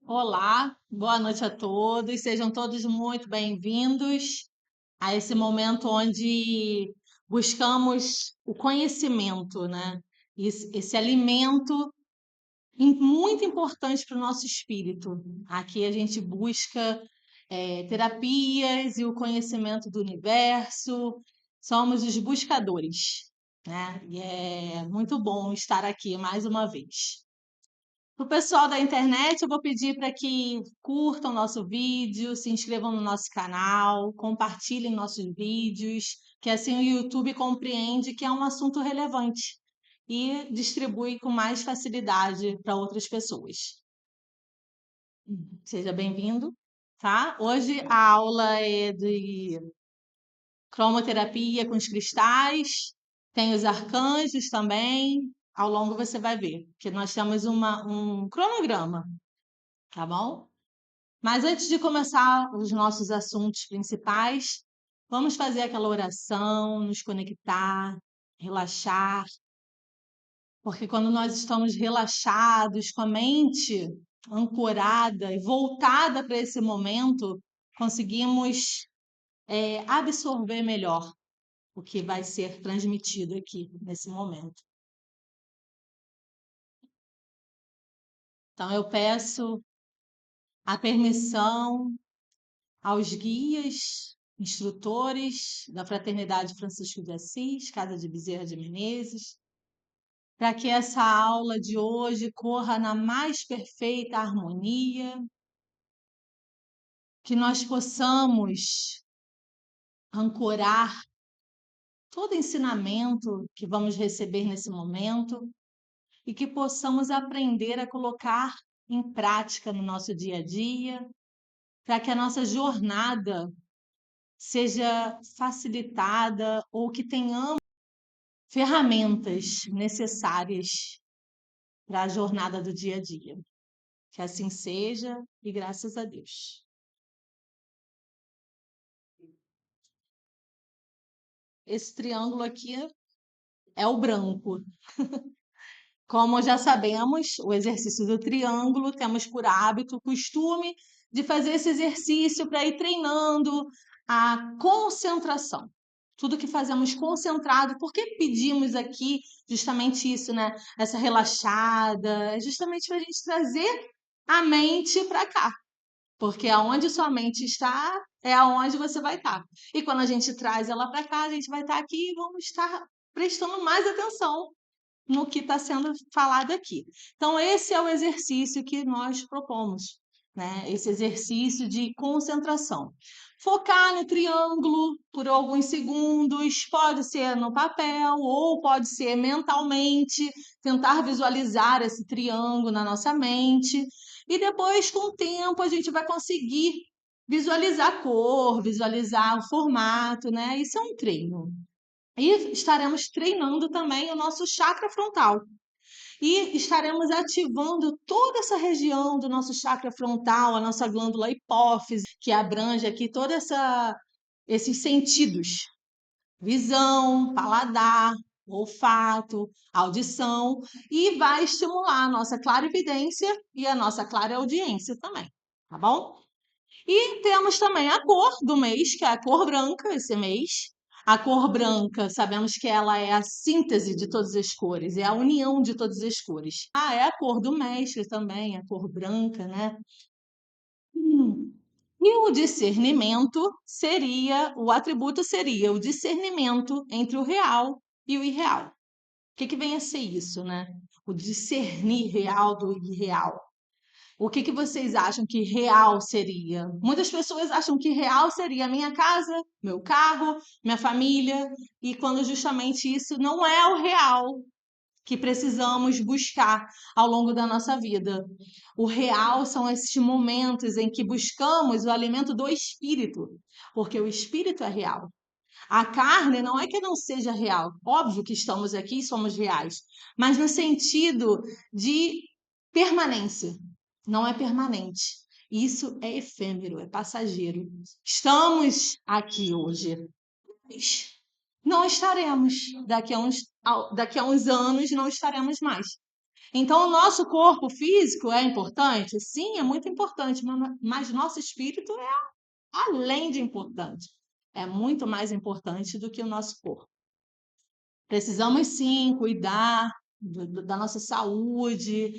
Olá, boa noite a todos. Sejam todos muito bem-vindos a esse momento onde buscamos o conhecimento, né? Esse alimento muito importante para o nosso espírito. Aqui a gente busca terapias e o conhecimento do universo. Somos os buscadores, né? E é muito bom estar aqui mais uma vez. Para o pessoal da internet, eu vou pedir para que curtam nosso vídeo, se inscrevam no nosso canal, compartilhem nossos vídeos, que assim o YouTube compreende que é um assunto relevante e distribui com mais facilidade para outras pessoas. Seja bem-vindo, tá? Hoje a aula é de cromoterapia com os cristais, tem os arcanjos também. Ao longo você vai ver que nós temos um cronograma, tá bom? Mas antes de começar os nossos assuntos principais, vamos fazer aquela oração, nos conectar, relaxar, porque quando nós estamos relaxados, com a mente ancorada e voltada para esse momento, conseguimos absorver melhor o que vai ser transmitido aqui nesse momento. Então, eu peço a permissão aos guias, instrutores da Fraternidade Francisco de Assis, Casa de Bezerra de Menezes, para que essa aula de hoje corra na mais perfeita harmonia, que nós possamos ancorar todo ensinamento que vamos receber nesse momento e que possamos aprender a colocar em prática no nosso dia a dia, para que a nossa jornada seja facilitada ou que tenhamos ferramentas necessárias para a jornada do dia a dia. Que assim seja e graças a Deus. Esse triângulo aqui é o branco. Como já sabemos, o exercício do triângulo, temos por hábito, costume de fazer esse exercício para ir treinando a concentração. Tudo que fazemos concentrado, porque pedimos aqui justamente isso, né? Essa relaxada, justamente para a gente trazer a mente para cá. Porque aonde sua mente está, é aonde você vai estar. E quando a gente traz ela para cá, a gente vai estar aqui e vamos estar prestando mais atenção no que está sendo falado aqui. Então, esse é o exercício que nós propomos, né? Esse exercício de concentração. Focar no triângulo por alguns segundos, pode ser no papel ou pode ser mentalmente, tentar visualizar esse triângulo na nossa mente. E depois, com o tempo, a gente vai conseguir visualizar a cor, visualizar o formato, né? Isso é um treino. E estaremos treinando também o nosso chakra frontal. E estaremos ativando toda essa região do nosso chakra frontal, a nossa glândula hipófise, que abrange aqui esses sentidos: visão, paladar, olfato, audição, e vai estimular a nossa clarividência e a nossa clareaudiência também, tá bom? E temos também a cor do mês, que é a cor branca esse mês. A cor branca, sabemos que ela é a síntese de todas as cores, é a união de todas as cores. Ah, é a cor do mestre também, a cor branca, né? E o discernimento o atributo seria o discernimento entre o real e o irreal. O que que vem a ser isso, né? O discernir real do irreal. O que que vocês acham que real seria? Muitas pessoas acham que real seria a minha casa, meu carro, minha família, e quando justamente isso não é o real que precisamos buscar ao longo da nossa vida. O real são esses momentos em que buscamos o alimento do espírito, porque o espírito é real. A carne não é que não seja real, óbvio que estamos aqui e somos reais, mas no sentido de permanência, não é permanente. Isso é efêmero, é passageiro. Estamos aqui hoje, mas não estaremos. Daqui a uns anos não estaremos mais. Então, o nosso corpo físico é importante? Sim, é muito importante, mas nosso espírito é além de importante. É muito mais importante do que o nosso corpo. Precisamos sim cuidar da nossa saúde,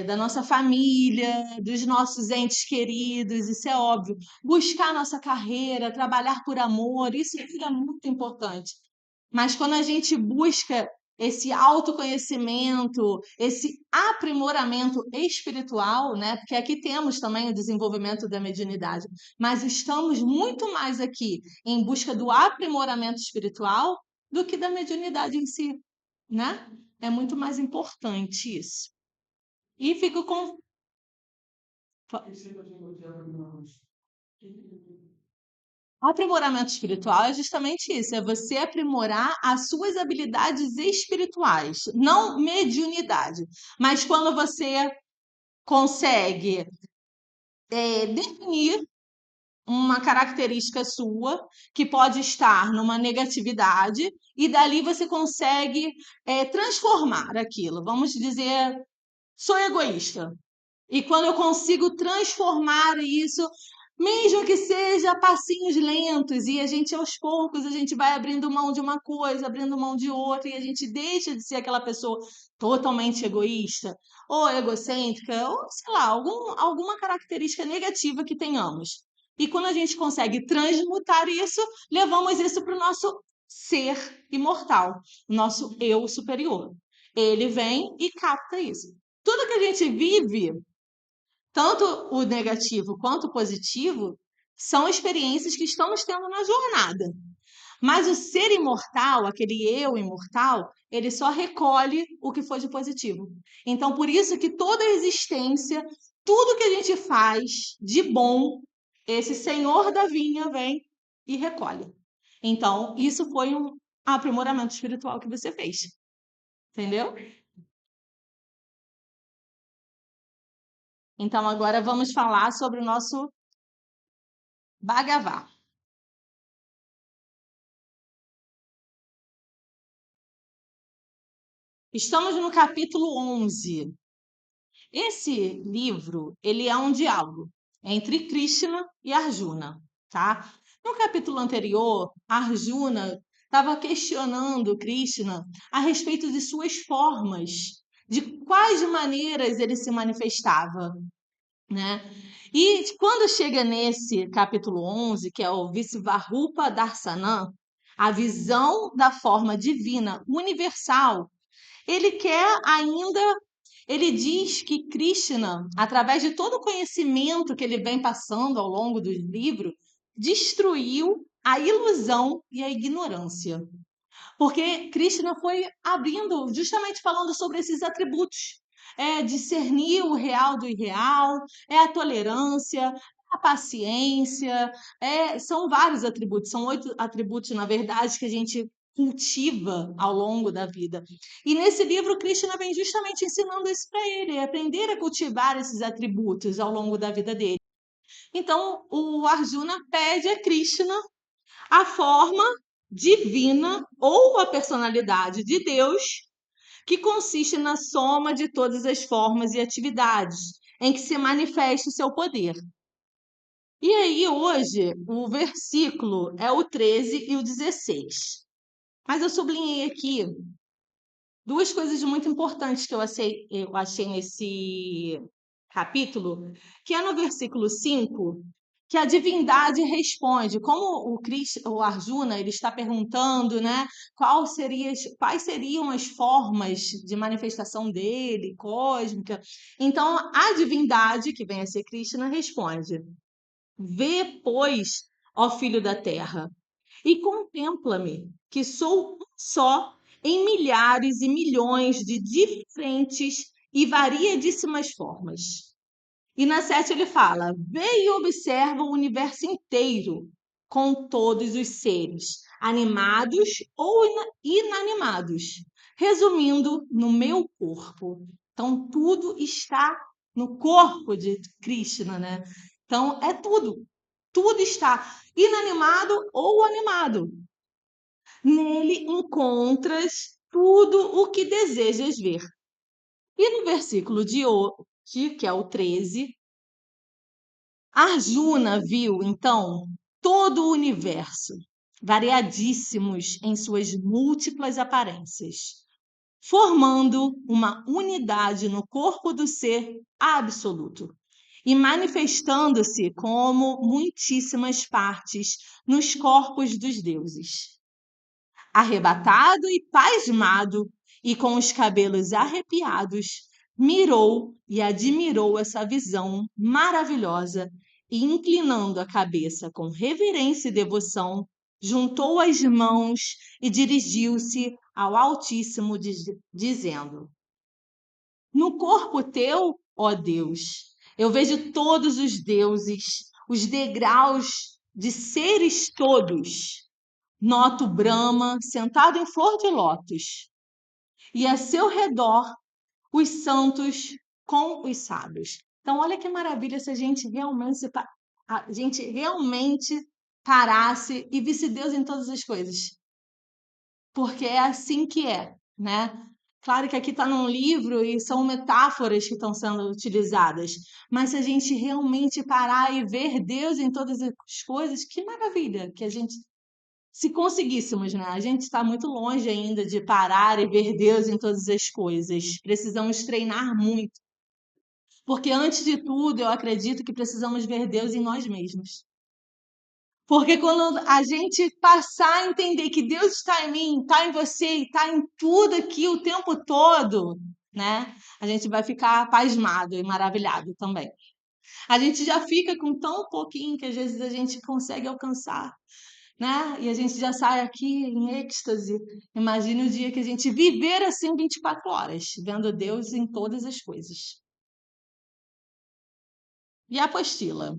da nossa família, dos nossos entes queridos, isso é óbvio. Buscar nossa carreira, trabalhar por amor, isso tudo é muito importante. Mas quando a gente busca esse autoconhecimento, esse aprimoramento espiritual, né? Porque aqui temos também o desenvolvimento da mediunidade, mas estamos muito mais aqui em busca do aprimoramento espiritual do que da mediunidade em si, né? É muito mais importante isso. E fico com. O aprimoramento espiritual é justamente isso, é você aprimorar as suas habilidades espirituais, não mediunidade. Mas quando você consegue definir uma característica sua que pode estar numa negatividade e dali você consegue transformar aquilo. Vamos dizer, sou egoísta. E quando eu consigo transformar isso, mesmo que seja a passinhos lentos, e a gente aos poucos a gente vai abrindo mão de uma coisa, abrindo mão de outra, e a gente deixa de ser aquela pessoa totalmente egoísta, ou egocêntrica, ou sei lá, alguma característica negativa que tenhamos. E quando a gente consegue transmutar isso, levamos isso para o nosso ser imortal, o nosso eu superior. Ele vem e capta isso. Tudo que a gente vive, tanto o negativo quanto o positivo, são experiências que estamos tendo na jornada. Mas o ser imortal, aquele eu imortal, ele só recolhe o que foi de positivo. Então, por isso que toda a existência, tudo que a gente faz de bom, esse senhor da vinha vem e recolhe. Então, isso foi um aprimoramento espiritual que você fez. Entendeu? Então, agora vamos falar sobre o nosso Bhagavad. Estamos no capítulo 11. Esse livro, ele é um diálogo entre Krishna e Arjuna, tá? No capítulo anterior, Arjuna estava questionando Krishna a respeito de suas formas, de quais maneiras ele se manifestava, né? E quando chega nesse capítulo 11, que é o Visvarupa Darsana, a visão da forma divina universal, ele quer ainda, ele diz que Krishna, através de todo o conhecimento que ele vem passando ao longo do livro, destruiu a ilusão e a ignorância. Porque Krishna foi abrindo, justamente falando sobre esses atributos. É discernir o real do irreal, é a tolerância, a paciência, são vários atributos, são 8 atributos, na verdade, que a gente cultiva ao longo da vida. E nesse livro, Krishna vem justamente ensinando isso para ele, aprender a cultivar esses atributos ao longo da vida dele. Então, o Arjuna pede a Krishna a forma divina ou a personalidade de Deus, que consiste na soma de todas as formas e atividades em que se manifesta o seu poder. E aí, hoje, o versículo é o 13 e o 16. Mas eu sublinhei aqui duas coisas muito importantes que eu achei nesse capítulo, que é no versículo 5, que a divindade responde, como o Arjuna ele está perguntando, né, quais seriam as formas de manifestação dele, cósmica. Então, a divindade, que vem a ser Krishna, responde: Vê, pois, ó filho da terra, e contempla-me, que sou um só em milhares e milhões de diferentes e variedíssimas formas. E na 7 ele fala: vê e observa o universo inteiro, com todos os seres, animados ou inanimados, resumindo, no meu corpo. Então, tudo está no corpo de Krishna, né? Então, é tudo. Tudo está inanimado ou animado. Nele encontras tudo o que desejas ver. E no versículo de hoje, que é o 13, Arjuna viu, então, todo o universo, variadíssimos em suas múltiplas aparências, formando uma unidade no corpo do ser absoluto e manifestando-se como muitíssimas partes nos corpos dos deuses. Arrebatado e pasmado, e com os cabelos arrepiados, mirou e admirou essa visão maravilhosa e, inclinando a cabeça com reverência e devoção, juntou as mãos e dirigiu-se ao Altíssimo, dizendo: No corpo teu, ó Deus, eu vejo todos os deuses, os degraus de seres todos. Noto Brahma sentado em flor de lótus, e a seu redor os santos com os sábios. Então, olha que maravilha se a gente realmente, a gente realmente parasse e visse Deus em todas as coisas, porque é assim que é, né? Claro que aqui está num livro e são metáforas que estão sendo utilizadas, mas se a gente realmente parar e ver Deus em todas as coisas, que maravilha que a gente se conseguíssemos, né? A gente está muito longe ainda de parar e ver Deus em todas as coisas. Precisamos treinar muito, porque antes de tudo, eu acredito que precisamos ver Deus em nós mesmos. Porque quando a gente passar a entender que Deus está em mim, está em você e está em tudo aqui o tempo todo, né? A gente vai ficar pasmado e maravilhado também. A gente já fica com tão pouquinho que às vezes a gente consegue alcançar, né? E a gente já sai aqui em êxtase. Imagine o dia que a gente viver assim 24 horas, vendo Deus em todas as coisas. E a apostila?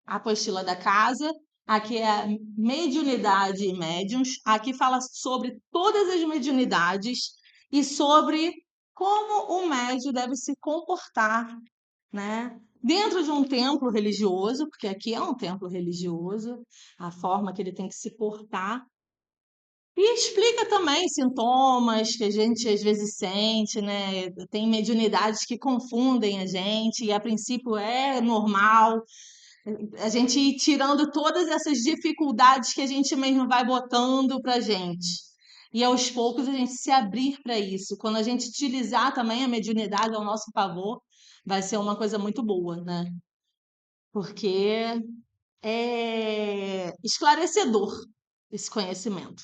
A apostila da casa, aqui é a mediunidade e médiuns, aqui fala sobre todas as mediunidades e sobre como o médium deve se comportar, né? Dentro de um templo religioso, porque aqui é um templo religioso, a forma que ele tem que se portar. E explica também sintomas que a gente às vezes sente, né? Tem mediunidades que confundem a gente, e a princípio é normal. A gente ir tirando todas essas dificuldades que a gente mesmo vai botando pra gente. E aos poucos a gente se abrir para isso. Quando a gente utilizar também a mediunidade ao nosso favor, vai ser uma coisa muito boa, né? Porque é esclarecedor esse conhecimento.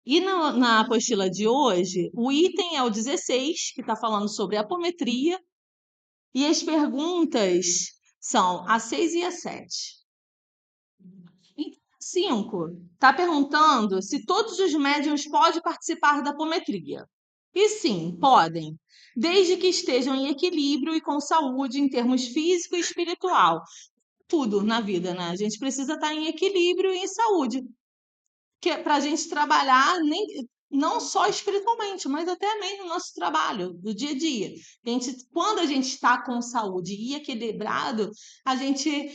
E na apostila de hoje, o item é o 16, que está falando sobre apometria, e as perguntas são a 6 e a 7. 5 está perguntando se todos os médiuns podem participar da apometria. E sim, podem, desde que estejam em equilíbrio e com saúde em termos físico e espiritual. Tudo na vida, né? A gente precisa estar em equilíbrio e em saúde, que é para a gente trabalhar não só espiritualmente, mas até mesmo no nosso trabalho, do dia a dia. Quando a gente está com saúde e equilibrado, a gente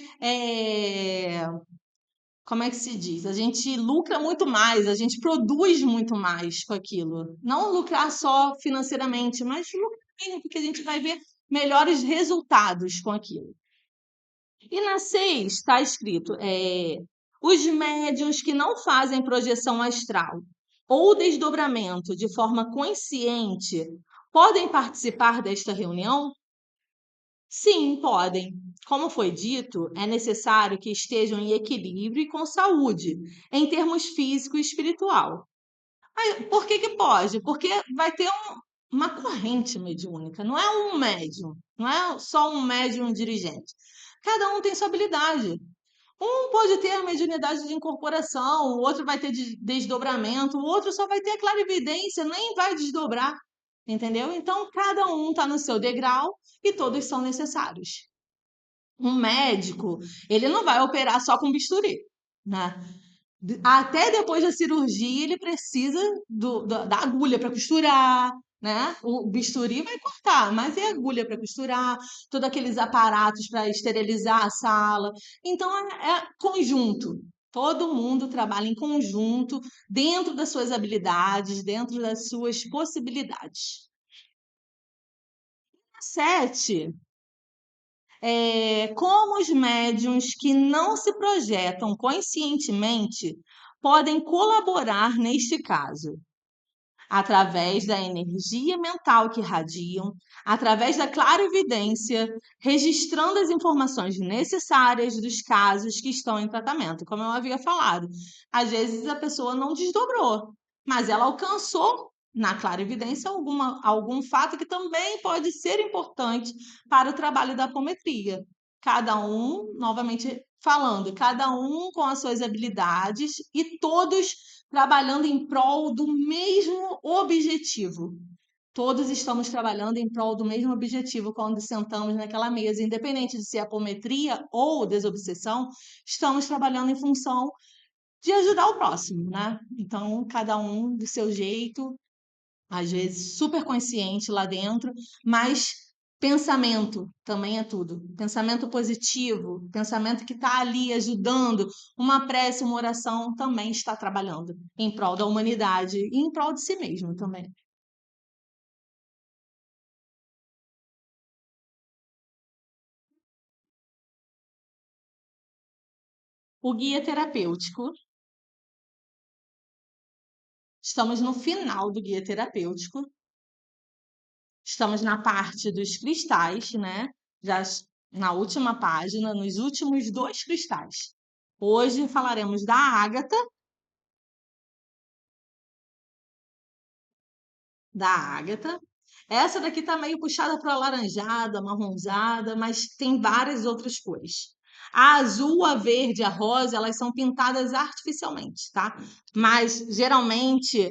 como é que se diz? A gente lucra muito mais, a gente produz muito mais com aquilo. Não lucrar só financeiramente, mas lucrar mesmo, porque a gente vai ver melhores resultados com aquilo. E na 6 está escrito: os médiuns que não fazem projeção astral ou desdobramento de forma consciente podem participar desta reunião? Sim, podem. Como foi dito, é necessário que estejam em equilíbrio e com saúde, em termos físico e espiritual. Aí, por que que pode? Porque vai ter uma corrente mediúnica, não é um médium, não é só um médium dirigente. Cada um tem sua habilidade. Um pode ter a mediunidade de incorporação, o outro vai ter desdobramento, o outro só vai ter a clarividência, nem vai desdobrar, entendeu? Então, cada um está no seu degrau e todos são necessários. Um médico, ele não vai operar só com bisturi, né? Até depois da cirurgia, ele precisa da agulha para costurar, né? O bisturi vai cortar, mas é agulha para costurar, todos aqueles aparatos para esterilizar a sala. Então, é conjunto. Todo mundo trabalha em conjunto, dentro das suas habilidades, dentro das suas possibilidades. 7, como os médiuns que não se projetam conscientemente podem colaborar neste caso? Através da energia mental que irradiam, através da clarividência, registrando as informações necessárias dos casos que estão em tratamento. Como eu havia falado, às vezes a pessoa não desdobrou, mas ela alcançou na clarividência algum fato que também pode ser importante para o trabalho da apometria. Cada um, novamente falando, cada um com as suas habilidades e todos trabalhando em prol do mesmo objetivo. Todos estamos trabalhando em prol do mesmo objetivo quando sentamos naquela mesa, independente de ser apometria ou desobsessão, estamos trabalhando em função de ajudar o próximo, né? Então, cada um do seu jeito, às vezes super consciente lá dentro, mas pensamento também é tudo. Pensamento positivo, pensamento que está ali ajudando, uma prece, uma oração também está trabalhando em prol da humanidade e em prol de si mesmo também. O guia terapêutico, estamos no final do guia terapêutico, estamos na parte dos cristais, né? Já na última página, nos últimos dois cristais. Hoje falaremos da ágata, da ágata. Essa daqui tá meio puxada para alaranjada, marronzada, mas tem várias outras cores. A azul, a verde, a rosa, elas são pintadas artificialmente, tá? Mas geralmente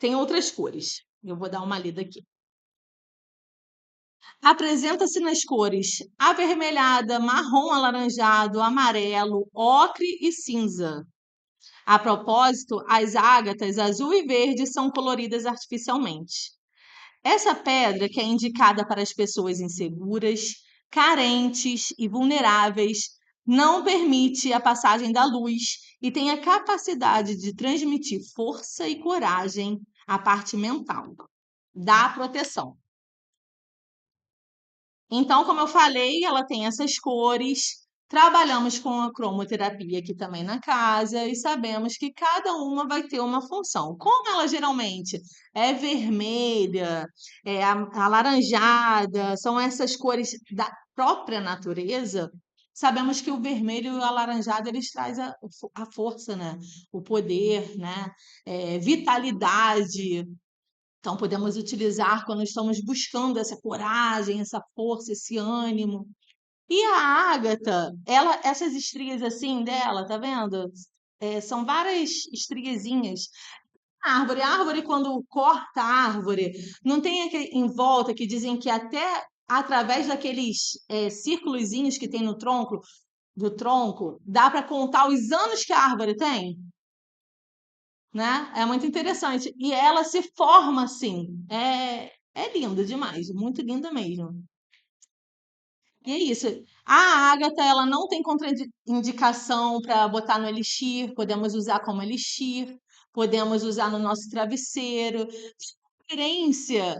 tem outras cores. Eu vou dar uma lida aqui. Apresenta-se nas cores avermelhada, marrom alaranjado, amarelo, ocre e cinza. A propósito, as ágatas azul e verde são coloridas artificialmente. Essa pedra, que é indicada para as pessoas inseguras, carentes e vulneráveis, não permite a passagem da luz e tem a capacidade de transmitir força e coragem à parte mental, da proteção. Então, como eu falei, ela tem essas cores. Trabalhamos com a cromoterapia aqui também na casa e sabemos que cada uma vai ter uma função. Como ela geralmente é vermelha, é alaranjada, são essas cores da própria natureza, sabemos que o vermelho e o alaranjado eles trazem a força, né? O poder, né? Vitalidade. Então, podemos utilizar quando estamos buscando essa coragem, essa força, esse ânimo. E a ágata, essas estrias assim dela, tá vendo? São várias estriazinhas. A árvore, quando corta a árvore, não tem aquele em volta que dizem que até através daqueles círculozinhos que tem no tronco, do tronco, dá para contar os anos que a árvore tem? Né? É muito interessante. E ela se forma assim. É linda demais, muito linda mesmo. E é isso. A ágata, ela não tem contraindicação para botar no elixir, podemos usar como elixir, podemos usar no nosso travesseiro. Preferência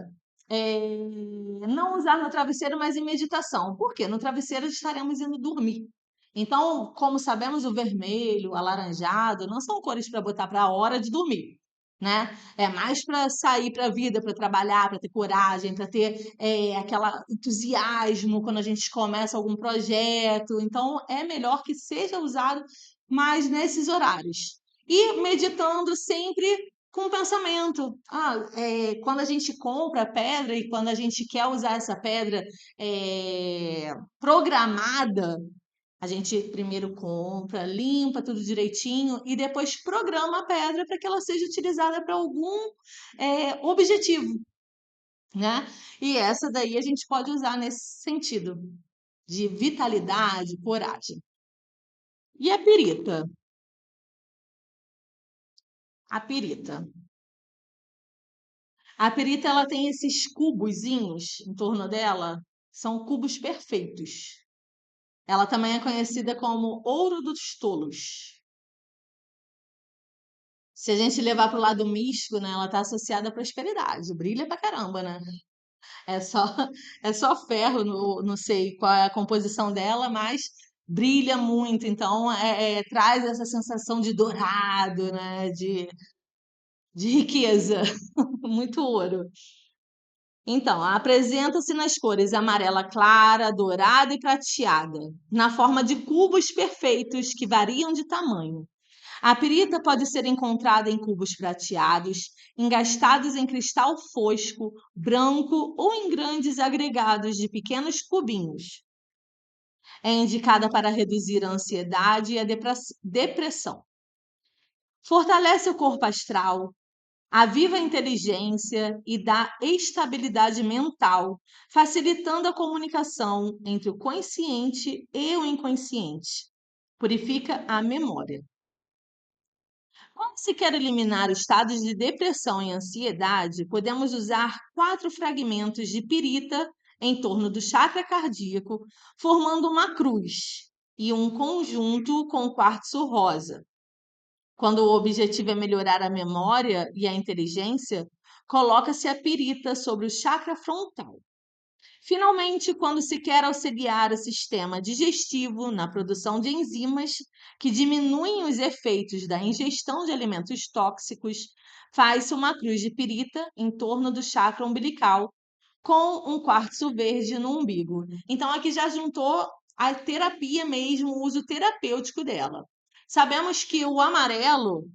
não usar no travesseiro, mas em meditação. Por quê? No travesseiro estaremos indo dormir. Então, como sabemos, o vermelho, o alaranjado, não são cores para botar para a hora de dormir, né? É mais para sair para a vida, para trabalhar, para ter coragem, para ter aquela entusiasmo quando a gente começa algum projeto. Então, é melhor que seja usado mais nesses horários. E meditando sempre com pensamento. Quando a gente compra a pedra e quando a gente quer usar essa pedra programada, a gente primeiro compra, limpa tudo direitinho e depois programa a pedra para que ela seja utilizada para algum objetivo, né? E essa daí a gente pode usar nesse sentido de vitalidade, coragem. E a perita? A perita. A perita ela tem esses cubozinhos em torno dela, são cubos perfeitos. Ela também é conhecida como ouro dos tolos. Se a gente levar para o lado místico, né, ela está associada à prosperidade, brilha pra caramba, né? É só, é só ferro, não sei qual é a composição dela, mas brilha muito, então traz essa sensação de dourado, né? De riqueza, muito ouro. Então, apresenta-se nas cores amarela clara, dourada e prateada, na forma de cubos perfeitos que variam de tamanho. A pirita pode ser encontrada em cubos prateados, engastados em cristal fosco, branco ou em grandes agregados de pequenos cubinhos. É indicada para reduzir a ansiedade e a depressão. Fortalece o corpo astral, aviva a inteligência e dá estabilidade mental, facilitando a comunicação entre o consciente e o inconsciente. Purifica a memória. Quando se quer eliminar estados de depressão e ansiedade, podemos usar 4 fragmentos de pirita em torno do chakra cardíaco, formando uma cruz e um conjunto com quartzo rosa. Quando o objetivo é melhorar a memória e a inteligência, coloca-se a pirita sobre o chakra frontal. Finalmente, quando se quer auxiliar o sistema digestivo na produção de enzimas que diminuem os efeitos da ingestão de alimentos tóxicos, faz-se uma cruz de pirita em torno do chakra umbilical, com um quartzo verde no umbigo. Então, aqui já juntou a terapia mesmo, o uso terapêutico dela. Sabemos que o amarelo,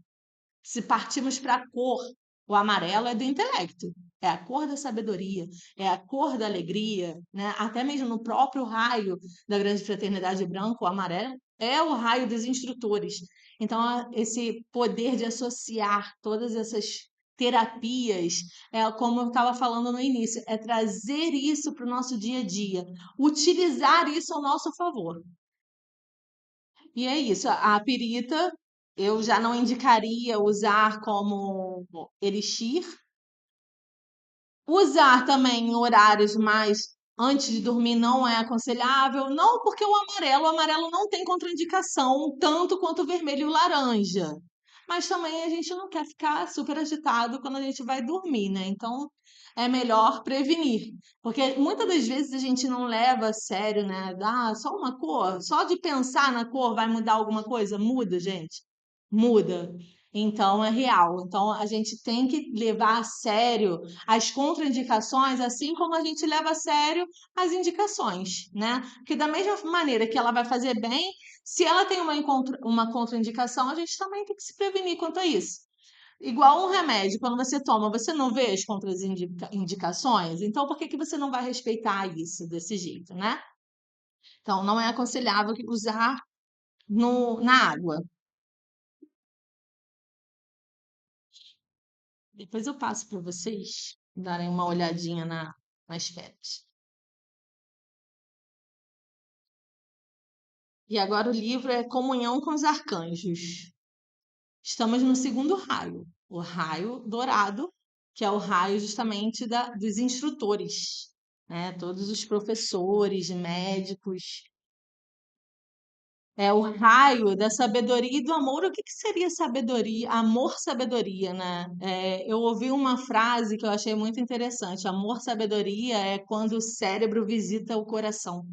se partirmos para a cor, o amarelo é do intelecto, é a cor da sabedoria, é a cor da alegria, né? Até mesmo no próprio raio da Grande Fraternidade Branca, o amarelo é o raio dos instrutores. Então, esse poder de associar todas essas terapias, como eu estava falando no início, é trazer isso para o nosso dia a dia, utilizar isso ao nosso favor. E é isso, a pirita eu já não indicaria usar como elixir. Usar também em horários mais antes de dormir não é aconselhável, não porque o amarelo não tem contraindicação, tanto quanto o vermelho e o laranja. Mas também a gente não quer ficar super agitado quando a gente vai dormir, né? Então é melhor prevenir, porque muitas das vezes a gente não leva a sério, né? Ah, só uma cor, só de pensar na cor vai mudar alguma coisa? Muda, gente. Muda. Então é real. Então a gente tem que levar a sério as contraindicações, assim como a gente leva a sério as indicações, né? Porque da mesma maneira que ela vai fazer bem, se ela tem uma contraindicação, a gente também tem que se prevenir quanto a isso. Igual um remédio, quando você toma, você não vê as contraindicações? Então, por que que você não vai respeitar isso desse jeito, né? Então, não é aconselhável usar na água. Depois eu passo para vocês darem uma olhadinha nas pedras. E agora o livro é Comunhão com os Arcanjos. Estamos no segundo raio, o raio dourado, que é o raio justamente dos instrutores, né? Todos os professores, médicos. É o raio da sabedoria e do amor. O que que seria sabedoria? Amor, sabedoria, né? Eu ouvi uma frase que eu achei muito interessante. Amor, sabedoria é quando o cérebro visita o coração.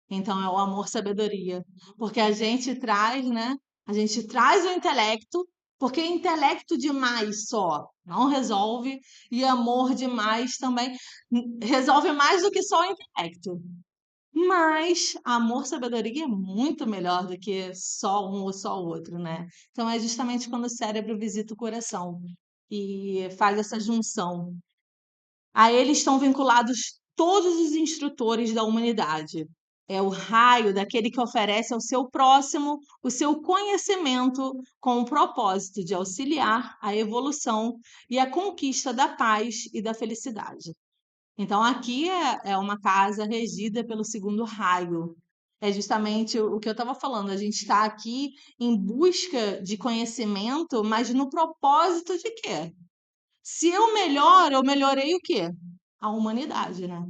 Então é o amor sabedoria, porque a gente traz, né? A gente traz o intelecto, porque intelecto demais só não resolve e amor demais também resolve mais do que só o intelecto. Mas amor sabedoria é muito melhor do que só um ou só o outro, né? Então é justamente quando o cérebro visita o coração e faz essa junção. A ele estão vinculados todos os instrutores da humanidade. É o raio daquele que oferece ao seu próximo o seu conhecimento com o propósito de auxiliar a evolução e a conquista da paz e da felicidade. Então, aqui é uma casa regida pelo segundo raio. É justamente o que eu estava falando. A gente está aqui em busca de conhecimento, mas no propósito de quê? Se eu melhoro, eu melhorei o quê? A humanidade, né?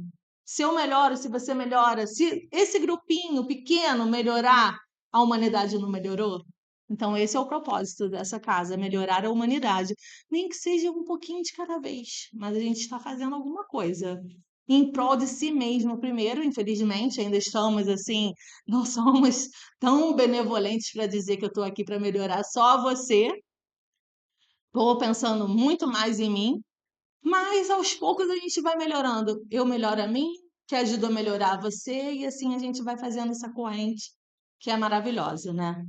Se eu melhoro, se você melhora, se esse grupinho pequeno melhorar, a humanidade não melhorou? Então, esse é o propósito dessa casa, melhorar a humanidade. Nem que seja um pouquinho de cada vez, mas a gente está fazendo alguma coisa em prol de si mesmo primeiro. Infelizmente, ainda estamos assim, não somos tão benevolentes para dizer que eu estou aqui para melhorar só você. Estou pensando muito mais em mim, mas aos poucos a gente vai melhorando. Eu melhoro a mim, que ajuda a melhorar você, e assim a gente vai fazendo essa corrente que é maravilhosa, né?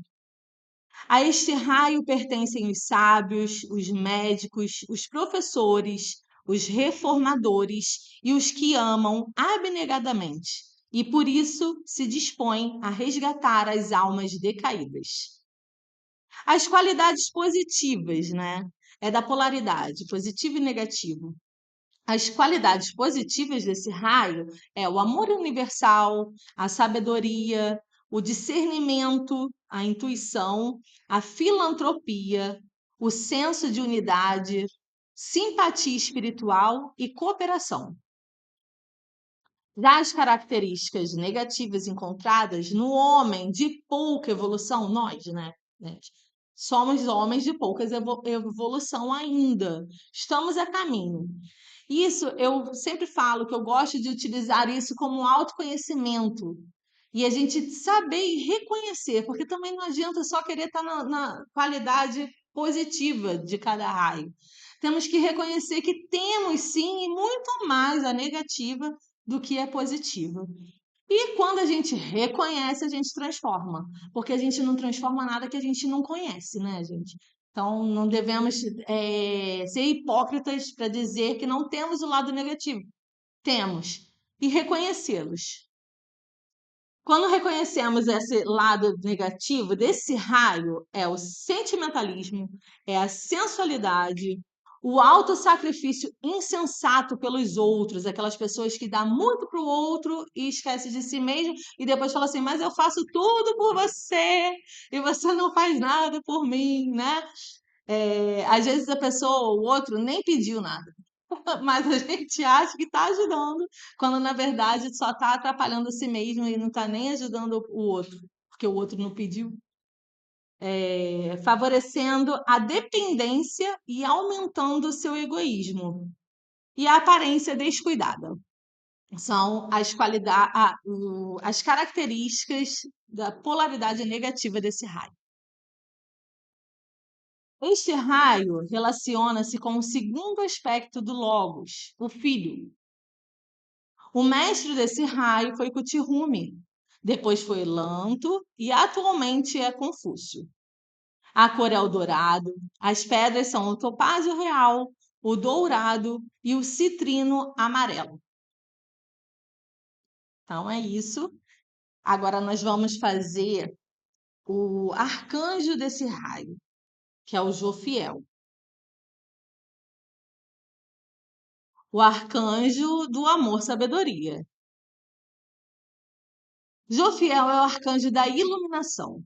A este raio pertencem os sábios, os médicos, os professores, os reformadores e os que amam abnegadamente, e por isso se dispõem a resgatar as almas decaídas. As qualidades positivas, né? É da polaridade, positivo e negativo. As qualidades positivas desse raio é o amor universal, a sabedoria, o discernimento, a intuição, a filantropia, o senso de unidade, simpatia espiritual e cooperação. Já as características negativas encontradas no homem de pouca evolução, nós, né? Somos homens de pouca evolução ainda. Estamos a caminho. Isso, eu sempre falo que eu gosto de utilizar isso como autoconhecimento. E a gente saber e reconhecer, porque também não adianta só querer estar na qualidade positiva de cada raio. Temos que reconhecer que temos sim, e muito mais a negativa do que a positiva. E quando a gente reconhece, a gente transforma, porque a gente não transforma nada que a gente não conhece, né, gente? Então, não devemos ser hipócritas para dizer que não temos o lado negativo. Temos. E reconhecê-los. Quando reconhecemos esse lado negativo desse raio, é o sentimentalismo, é a sensualidade, o autossacrifício insensato pelos outros, aquelas pessoas que dão muito para o outro e esquece de si mesmo e depois fala assim, mas eu faço tudo por você e você não faz nada por mim, né? Às vezes a pessoa, o outro, nem pediu nada. Mas a gente acha que está ajudando, quando na verdade só está atrapalhando a si mesmo e não está nem ajudando o outro, porque o outro não pediu. Favorecendo a dependência e aumentando o seu egoísmo. E a aparência descuidada. São as características da polaridade negativa desse raio. Este raio relaciona-se com o segundo aspecto do Logos, o Filho. O mestre desse raio foi Kuthumi, depois foi Lanto e atualmente é Confúcio. A cor é o dourado, as pedras são o topázio real, o dourado e o citrino amarelo. Então é isso. Agora nós vamos fazer o arcanjo desse raio, que é o Jofiel. O arcanjo do amor-sabedoria. Jofiel é o arcanjo da iluminação.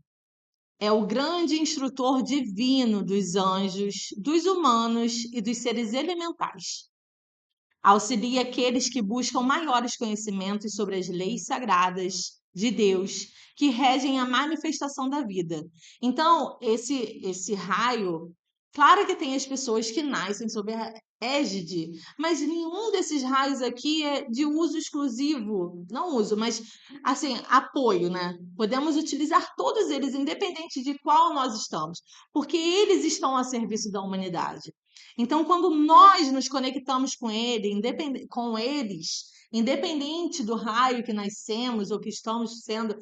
É o grande instrutor divino dos anjos, dos humanos e dos seres elementais. Auxilia aqueles que buscam maiores conhecimentos sobre as leis sagradas de Deus, que regem a manifestação da vida. Então, esse raio, claro que tem as pessoas que nascem sob a égide, mas nenhum desses raios aqui é de uso exclusivo, não uso, mas assim, apoio, né? Podemos utilizar todos eles, independente de qual nós estamos, porque eles estão a serviço da humanidade. Então, quando nós nos conectamos com eles, independente do raio que nascemos ou que estamos sendo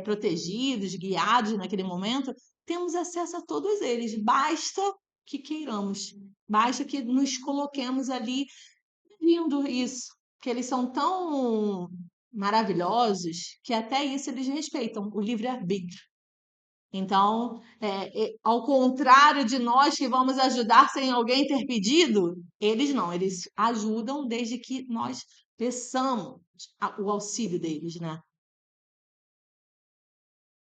protegidos, guiados naquele momento, temos acesso a todos eles. Basta que queiramos, basta que nos coloquemos ali. Lindo isso, que eles são tão maravilhosos que até isso eles respeitam, o livre-arbítrio. Então, ao contrário de nós que vamos ajudar sem alguém ter pedido, eles não, eles ajudam desde que nós peçamos o auxílio deles, né?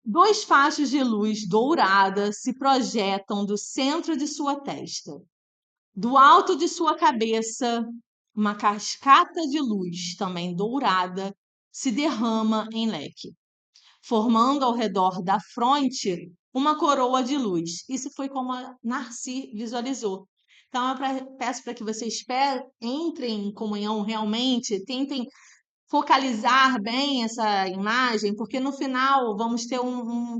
Dois fachos de luz dourada se projetam do centro de sua testa. Do alto de sua cabeça, uma cascata de luz, também dourada, se derrama em leque, formando ao redor da fronte uma coroa de luz. Isso foi como a Narci visualizou. Então, peço para que vocês entrem em comunhão realmente, tentem focalizar bem essa imagem, porque no final vamos ter uma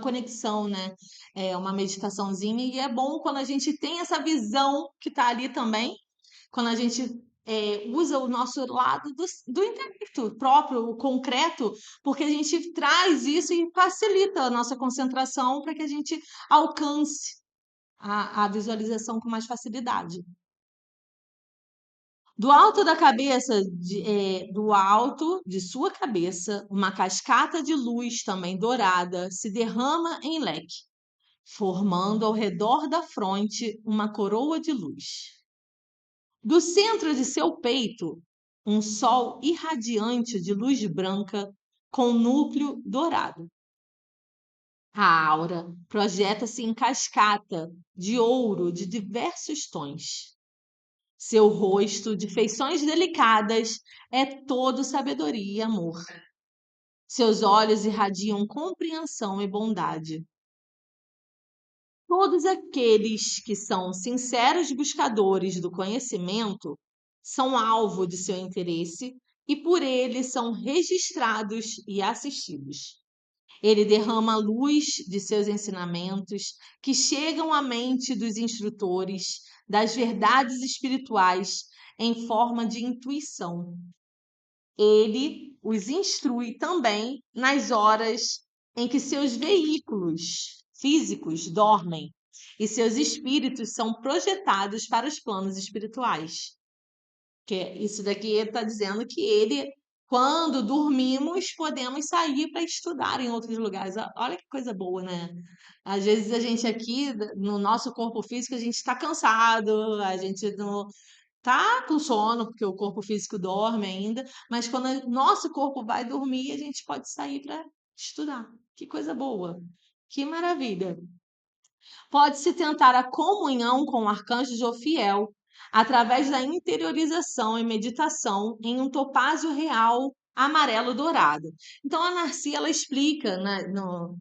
conexão, né? Uma meditaçãozinha, e é bom quando a gente tem essa visão que está ali também, quando a gente usa o nosso lado do intelecto próprio, o concreto, porque a gente traz isso e facilita a nossa concentração para que a gente alcance a visualização com mais facilidade. Do alto de sua cabeça, uma cascata de luz também dourada se derrama em leque, formando ao redor da fronte uma coroa de luz. Do centro de seu peito, um sol irradiante de luz branca com núcleo dourado. A aura projeta-se em cascata de ouro de diversos tons. Seu rosto, de feições delicadas, é todo sabedoria e amor. Seus olhos irradiam compreensão e bondade. Todos aqueles que são sinceros buscadores do conhecimento são alvo de seu interesse e por ele são registrados e assistidos. Ele derrama a luz de seus ensinamentos que chegam à mente dos instrutores das verdades espirituais em forma de intuição. Ele os instrui também nas horas em que seus veículos físicos dormem e seus espíritos são projetados para os planos espirituais. Isso daqui está dizendo que ele, quando dormimos, podemos sair para estudar em outros lugares. Olha que coisa boa, né? Às vezes a gente aqui, no nosso corpo físico, a gente está cansado, a gente não tá com sono, porque o corpo físico dorme ainda, mas quando o nosso corpo vai dormir, a gente pode sair para estudar. Que coisa boa. Que maravilha. Pode-se tentar a comunhão com o arcanjo Jofiel através da interiorização e meditação em um topázio real amarelo dourado. Então, a Narcia ela explica, né,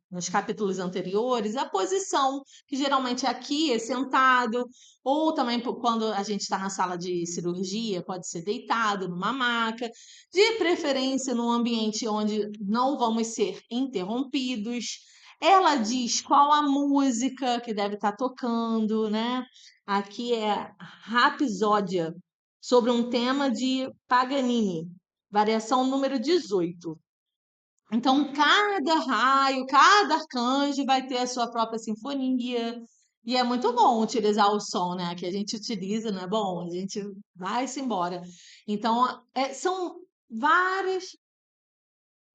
nos capítulos anteriores a posição, que geralmente aqui é sentado, ou também quando a gente está na sala de cirurgia, pode ser deitado numa maca, de preferência num ambiente onde não vamos ser interrompidos. Ela diz qual a música que deve estar tocando, né? Aqui é Rapsódia, sobre um tema de Paganini, variação número 18. Então, cada raio, cada arcanjo vai ter a sua própria sinfonia. E é muito bom utilizar o som, né? Que a gente utiliza, não é bom? A gente vai-se embora. Então, são várias.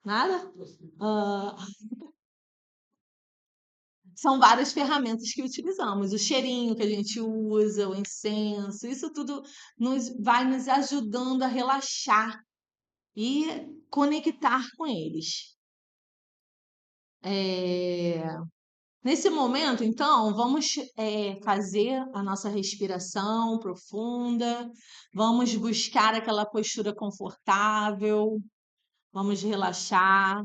Nada? Ah, são várias ferramentas que utilizamos. O cheirinho que a gente usa, o incenso, isso tudo vai nos ajudando a relaxar e conectar com eles. Nesse momento, então, vamos fazer a nossa respiração profunda, vamos buscar aquela postura confortável, vamos relaxar,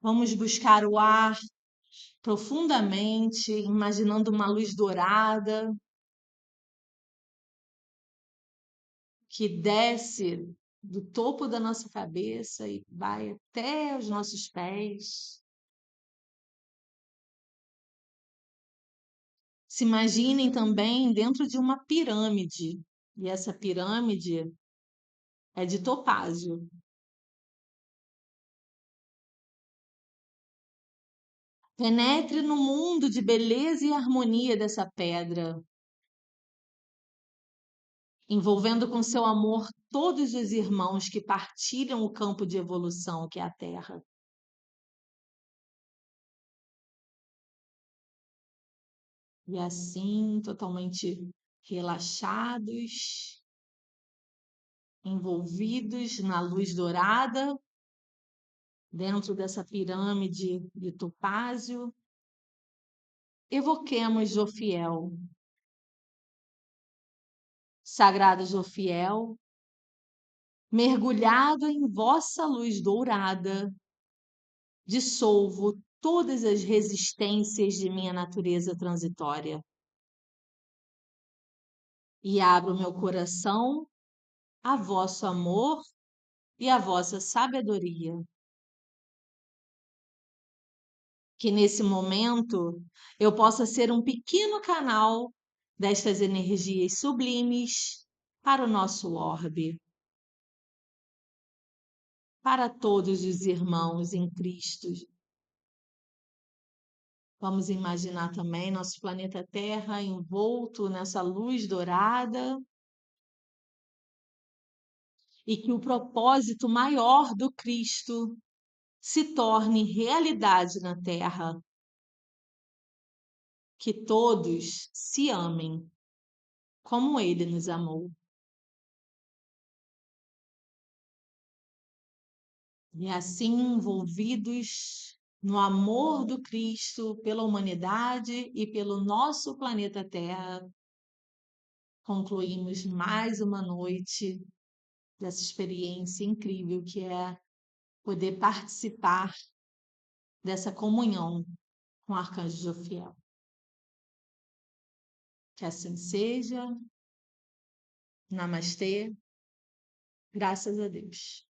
vamos buscar o ar profundamente, imaginando uma luz dourada que desce do topo da nossa cabeça e vai até os nossos pés. Se imaginem também dentro de uma pirâmide, e essa pirâmide é de topázio. Penetre no mundo de beleza e harmonia dessa pedra, envolvendo com seu amor todos os irmãos que partilham o campo de evolução que é a Terra. E assim, totalmente relaxados, envolvidos na luz dourada, dentro dessa pirâmide de topázio, evoquemos Jofiel, Sagrado Jofiel, mergulhado em vossa luz dourada, dissolvo todas as resistências de minha natureza transitória e abro meu coração a vosso amor e a vossa sabedoria. Que nesse momento eu possa ser um pequeno canal destas energias sublimes para o nosso orbe, para todos os irmãos em Cristo. Vamos imaginar também nosso planeta Terra envolto nessa luz dourada e que o propósito maior do Cristo se torne realidade na Terra, que todos se amem como Ele nos amou. E assim, envolvidos no amor do Cristo pela humanidade e pelo nosso planeta Terra, concluímos mais uma noite dessa experiência incrível que é poder participar dessa comunhão com o Arcanjo Jofiel. Que assim seja. Namastê. Graças a Deus.